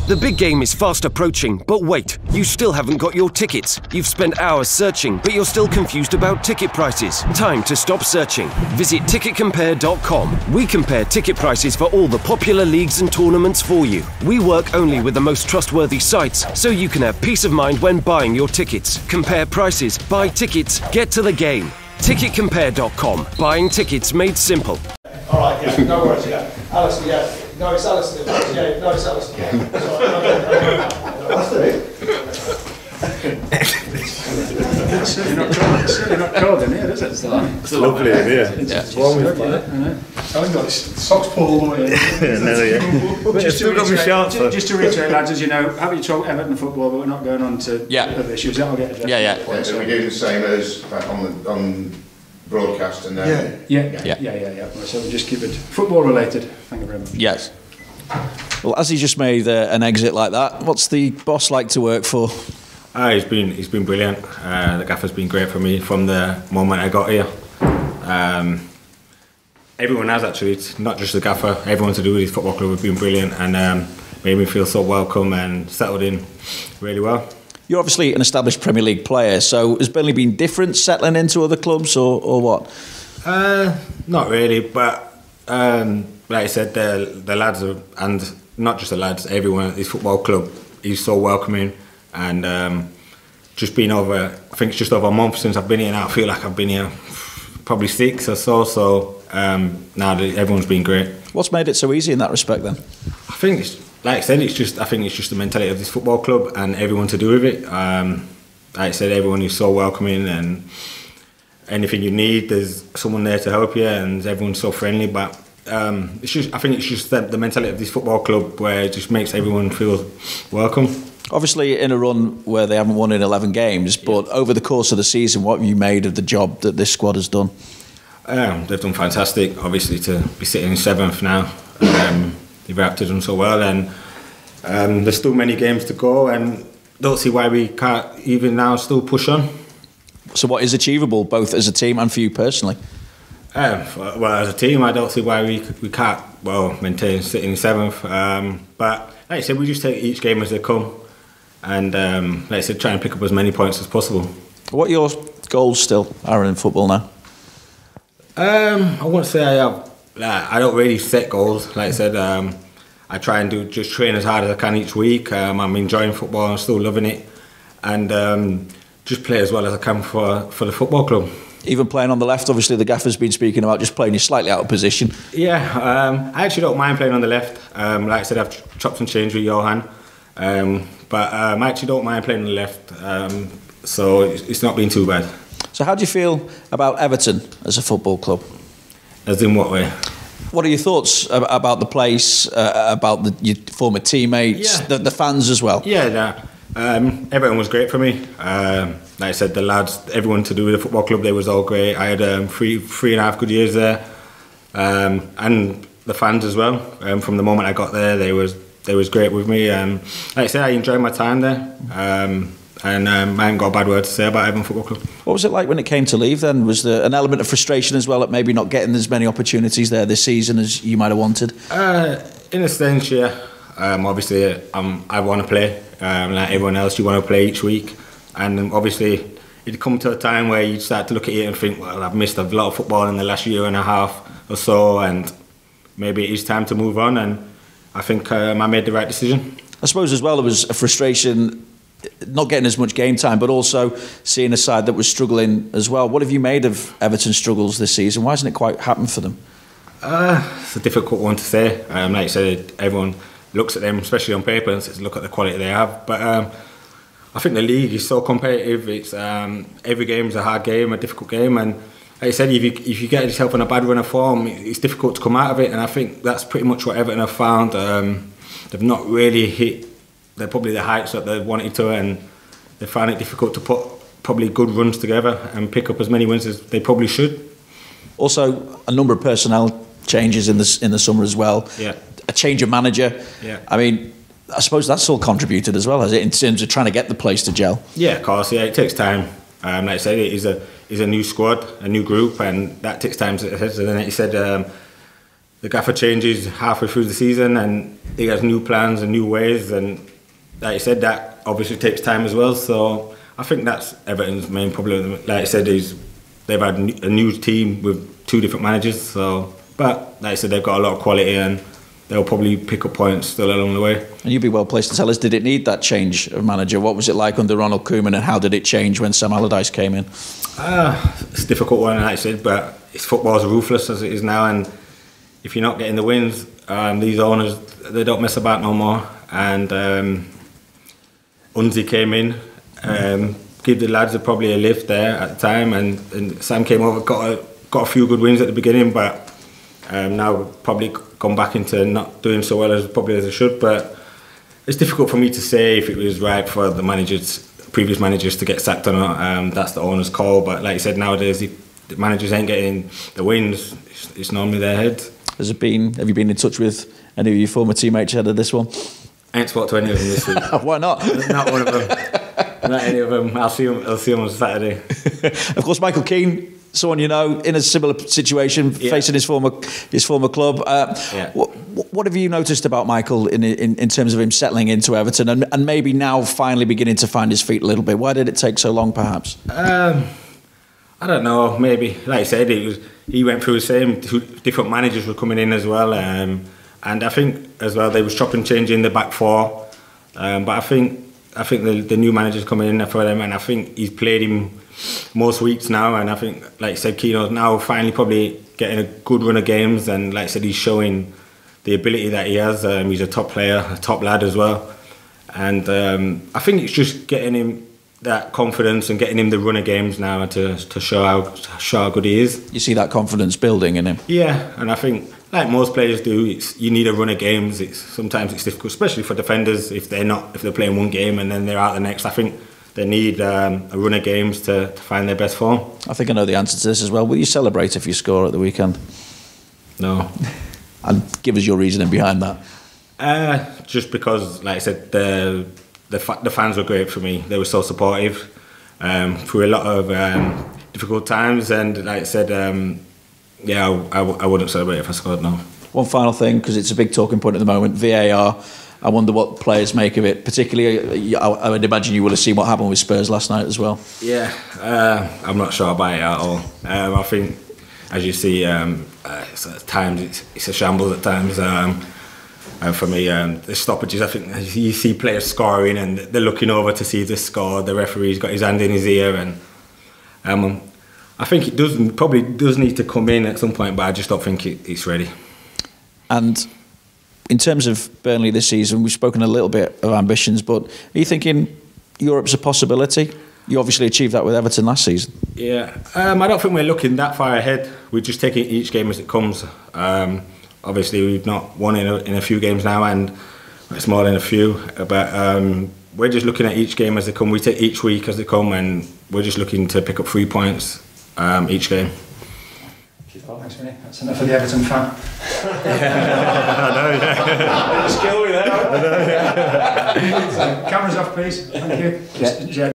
The big game is fast approaching, but wait, you still haven't got your tickets. You've spent hours searching, but you're still confused about ticket prices. Time to stop searching. Visit ticketcompare.com. We compare ticket prices for all the popular leagues and tournaments for you. We work only with the most trustworthy sites, so you can have peace of mind when buying your tickets. Compare prices, buy tickets, get to the game. Ticketcompare.com. Buying tickets made simple. All right, yeah, no worries, yeah. Alistair, yeah. No, it's Alistair. Yeah, no, it's Alistair. Yeah. That's it. It's certainly not cold in here, is it? It's lovely in here. It's warm with it. I haven't got this socks pulled all the way in. Just to reiterate, lads, as you know, happy to talk Everton football, but we're not going on to other issues. That'll get addressed. Yeah, so we do the same as on broadcast and then... Yeah. So we'll just keep it football related. Thank you very much. Yes. Well, as he just made an exit like that, what's the boss like to work for? He's been brilliant. The gaffer's been great for me from the moment I got here. Everyone has actually, it's not just the gaffer, everyone to do with his football club has been brilliant and made me feel so welcome and settled in really well. You're obviously an established Premier League player, so has Burnley been different settling into other clubs or what? Not really, but like I said, the lads are, and not just the lads, everyone at this football club is so welcoming and just been over, I think it's just over a month since I've been here now. I feel like I've been here probably 6 or so now everyone's been great. What's made it so easy in that respect then? I think it's, like I said, I think it's just the mentality of this football club and everyone to do with it. Like I said, everyone is so welcoming and anything you need, there's someone there to help you and everyone's so friendly. But it's just, I think it's just the mentality of this football club where it just makes everyone feel welcome. Obviously in a run where they haven't won in 11 games, but over the course of the season, what have you made of the job that this squad has done? They've done fantastic, obviously, to be sitting in 7th now. They've acted done so well and there's still many games to go and don't see why we can't even now still push on. So what is achievable both as a team and for you personally? Well, as a team I don't see why we can't maintain sitting in 7th, but like I said, we just take each game as they come and like I said, try and pick up as many points as possible. What are your goals still, Aaron, in football now? I wouldn't say I have. I don't really set goals. Like I said, I try and just train as hard as I can each week. I'm enjoying football, I'm still loving it, and just play as well as I can for the football club. Even playing on the left, obviously the gaffer's been speaking about just playing you slightly out of position. Yeah, I actually don't mind playing on the left. Like I said, I've chopped and changed with Johan, but I actually don't mind playing on the left, so it's not been too bad. So how do you feel about Everton as a football club? As in what way? What are your thoughts about the place, about your former teammates, the fans as well? Yeah, Everton was great for me. Like I said, the lads, everyone to do with the football club, they was all great. I had three and a half good years there, and the fans as well. From the moment I got there, they was great with me. Like I said, I enjoyed my time there. And I haven't got a bad word to say about Everton Football Club. What was it like when it came to leave then? Was there an element of frustration as well at maybe not getting as many opportunities there this season as you might have wanted? In a sense, yeah. Obviously, I want to play. Like everyone else, you want to play each week. And obviously, it'd come to a time where you'd start to look at it and think, well, I've missed a lot of football in the last year and a half or so, and maybe it is time to move on. And I think I made the right decision. I suppose as well there was a frustration not getting as much game time, but also seeing a side that was struggling as well. What have you made of Everton's struggles this season? Why hasn't it quite happened for them? It's a difficult one to say. Like I said, everyone looks at them, especially on paper, and says, look at the quality they have. But I think the league is so competitive. It's every game is a hard game, a difficult game, and like I said, if you get yourself in a bad run of form, it's difficult to come out of it. And I think that's pretty much what Everton have found. They've not really hit probably the heights that they wanted to, and they found it difficult to put probably good runs together and pick up as many wins as they probably should. Also, a number of personnel changes in the summer as well. Yeah. A change of manager. Yeah. I mean, I suppose that's all contributed as well, has it, in terms of trying to get the place to gel? Yeah, of course. Yeah, it takes time. Like I said, it is a new squad, a new group, and that takes time. So then, like you said, the gaffer changes halfway through the season, and he has new plans and new ways, and like you said, that obviously takes time as well. So I think that's Everton's main problem. Like I said, they've had a new team with 2 different managers. So, but like I said, they've got a lot of quality, and they'll probably pick up points still along the way. And you'd be well placed to tell us, did it need that change of manager? What was it like under Ronald Koeman, and how did it change when Sam Allardyce came in? It's a difficult one, like I said, but it's football's ruthless as it is now, and if you're not getting the wins, these owners, they don't mess about no more. And Unzi came in, give the lads probably a lift there at the time, and Sam came over, got a few good wins at the beginning, but now probably gone back into not doing so well as they should. But it's difficult for me to say if it was right for the previous managers to get sacked or not. That's the owner's call. But like you said, nowadays if the managers ain't getting the wins, it's normally their heads. Have you been in touch with any of your former teammates ahead of this one? I ain't spoke to any of them this week. Why not? Not one of them. Not any of them. I'll see them on Saturday. Of course, Michael Keane, someone you know, in a similar situation, facing his former club. What have you noticed about Michael in terms of him settling into Everton and maybe now finally beginning to find his feet a little bit? Why did it take so long, perhaps? I don't know. Maybe, like I said, he went through the same. 2 different managers were coming in as well, and I think as well they was chopping and changing the back 4. But I think the new manager's coming in for them, and I think he's played him most weeks now. And I think, like I said, Keano's now finally probably getting a good run of games, and like I said, he's showing the ability that he has. He's a top player, a top lad as well, and I think it's just getting him that confidence and getting him the run of games now to show how good he is. You see that confidence building in him? Yeah, and I think, like most players do, you need a run of games. Sometimes it's difficult, especially for defenders, if they're playing one game and then they're out the next. I think they need a run of games to find their best form. I think I know the answer to this as well. Will you celebrate if you score at the weekend? No. And give us your reasoning behind that. Just because, like I said, the fans were great for me. They were so supportive through a lot of difficult times, and like I said, I wouldn't celebrate if I scored, no. One final thing, because it's a big talking point at the moment, VAR. I wonder what players make of it. Particularly, I would imagine you will have seen what happened with Spurs last night as well. Yeah, I'm not sure about it at all. I think, as you see, at times it's a shambles at times. And for me, the stoppages, I think you see players scoring and they're looking over to see if they score. The referee's got his hand in his ear, and I think it probably does need to come in at some point, but I just don't think it's ready. And in terms of Burnley this season, we've spoken a little bit of ambitions, but are you thinking Europe's a possibility? You obviously achieved that with Everton last season. Yeah, I don't think we're looking that far ahead. We're just taking each game as it comes. Obviously, we've not won in a few games now, and it's more than a few. But we're just looking at each game as they come. We take each week as they come, and we're just looking to pick up 3 points each game. Thanks, Vinny. That's enough for the Everton fan. I know, yeah. Just kill me there. Cameras off, please. Thank you. Yeah.